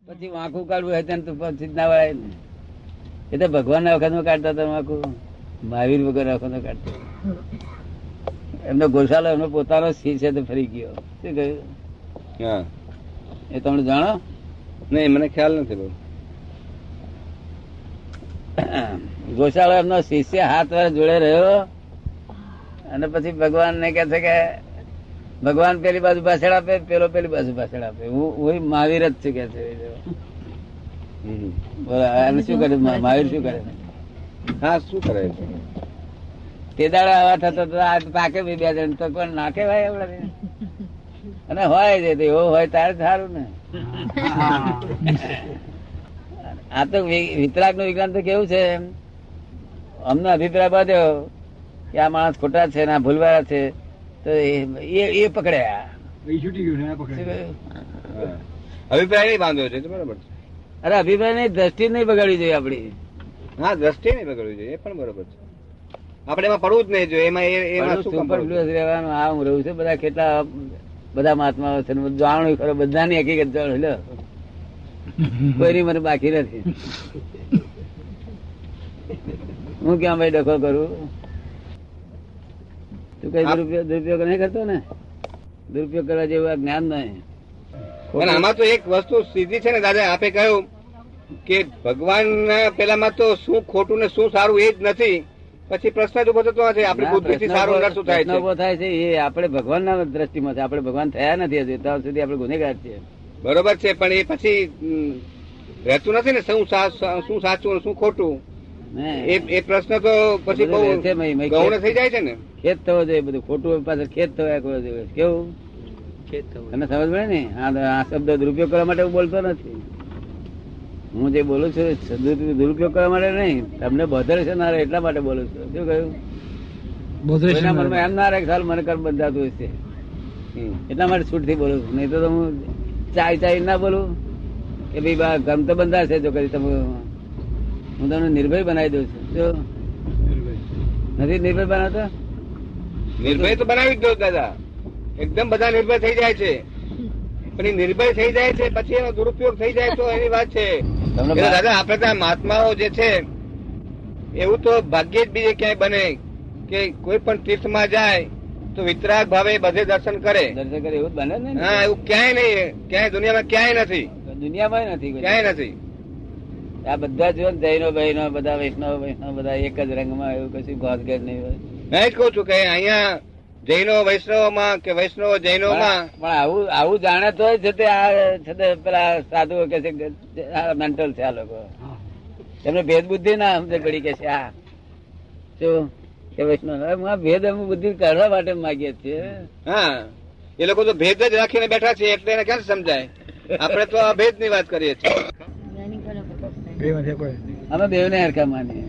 પછી વાંકું કાઢવું હોય તો પછી ના વળાય ને. એ તો ભગવાન ના વખત માં કાઢતા હતા વાંકું, મહાવીર વગર વખત માં કાઢતા. એમનો ગોશાલો એમનો પોતાનો સિંહ છે તો ફરી ગયો. શું કહ્યું? હા, એ તમે જાણો? નહીં મને ખ્યાલ નથી બહુ. ગોશાળો એમનો શિષ્ય 7 વર્ષ જોડે રહ્યો અને પછી ભગવાન ને કે છે કે ભગવાન પેલી બાજુ પાછળ આપે, પેલો પેલી બાજુ પાછળ આપે. હું મહાવીર જ છું કે છે. એને શું કરે મહાવીર? શું કરે? હા, શું કરે? તે દાડા આવા થતો તાકે બે જણ તો પણ નાખે ભાઈ એવડે. અને હોય છે એવો હોય તારે સારું ને. આ તો વિતરાગ નું વિજ્ઞાન તો કેવું છે, અમને અભિપ્રાય બાંધ્યો કે આ માણસ ખોટા છે ને આ ભૂલવાળા છે તો એ પકડ્યા. અભિપ્રાય નહીં બાંધ્યો છે બરાબર. અરે અભિપ્રાય ની દ્રષ્ટિ નહીં બગાડવી જોઈએ આપડી. હા, દ્રષ્ટિ નહીં બગાડવી જોઈએ, એ પણ બરોબર છે. આપણે એમાં પડવું જ નહીં જોઈએ. એમાં શું રહેવાનું? આ હું રહું છું, બધા કેટલા બધા મહાત્માઓ છે, જાણવું ખરો, બધાની હકીકત જાણો. કોઈની મને બાકી નથી. હું ક્યાં ભાઈ ડખો કરું? તું કઈ દુરુપયોગ નહીં કરતો ને? દુરુપયોગ કરવા જેવું જ્ઞાન નહીં. આમાં તો એક વસ્તુ સીધી છે ને દાદા, આપે કહ્યું કે ભગવાન પેલામાં તો શું ખોટું ને શું સારું એ જ નથી. પછી પ્રશ્ન જ ઉભો થતો નથી આપણી બુદ્ધિથી સારું શું થાય છે. ઉભો થાય છે એ આપણે ભગવાન ના દ્રષ્ટિમાં છે. આપણે ભગવાન થયા નથી હજુ, ત્યાં સુધી આપણે ગુનેગાર છીએ. બરોબર છે, પણ એ પછી રહેતું નથી ને શું સાચું શું ખોટું. એ પ્રશ્ન તો પછી ગૌણ થઈ જાય છે ને. ખેદ થવો જોઈએ બધું. ખોટું પાછળ ખેદ થવા કરવો જોઈએ. કેવું ખેદ થવું? તને સમજ પડે ને? આ શબ્દ દુરુપયોગ કરવા માટે હું બોલતો નથી. હું જે બોલું છું દુરુપયોગ કરવા માટે નહીં, તમને બોધર છે ના રહે એટલા માટે બોલું છું. શું કહ્યું? મનમાં એમ ના રહે સાલ મને કર્મ બંધાતું હશે એટલા માટે છૂટ થી બોલું છું. નહીં તો હું ચાઈ ના બોલું કે ભાઈ ગમ તો બંધાશે. જો કરી તમે હું તમને નિર્ભય બનાવી દઉં છું. જો નથી નિર્ભય બનાવતો? નિર્ભય તો બનાવી જ દો દાદા. એકદમ બધા નિર્ભય થઈ જાય છે, પણ એ નિર્ભય થઈ જાય છે પછી એનો દુરુપયોગ થઈ જાય તો એની વાત છે. દાદા આપડે ત્યાં મહાત્માઓ જે છે એવું તો ભાગ્યે જ બીજે ક્યાંય બને કે કોઈ પણ તીર્થમાં જાય તો વિતરાગ ભાવે બધે દર્શન કરે. એવું બને ને? હા, એવું ક્યાંય નહીં, ક્યાંય દુનિયામાં ક્યાંય નથી. દુનિયામાં નથી, ક્યાંય નથી. આ બધા જો જૈનો બહેનો બધા વૈષ્ણવ બધા એક જ રંગમાં, એવું કશું ગોતગેર નહીં હોય. મેં જ કઉ છું કે અહીંયા જૈનો વૈષ્ણવમાં કે વૈષ્ણવ જૈનોમાં પણ આવું જાણે તો છે તે પેલા સાધુઓ કે છે મેન્ટલ છે આ લોકો. એમને ભેદ બુદ્ધિ ના સમજ પડી કે છે આ શું કે વૈષ્ણવ ભેદ અમે બુદ્ધિ કાઢવા માટે માંગીએ છીએ. હા, એ લોકો તો ભેદ જ રાખીને બેઠા છે એટલે એને ક્યાં સમજાય. આપણે તો આ ભેદ ની વાત કરીએ છીએ. અમે બેવ ને હરખા માનીએ.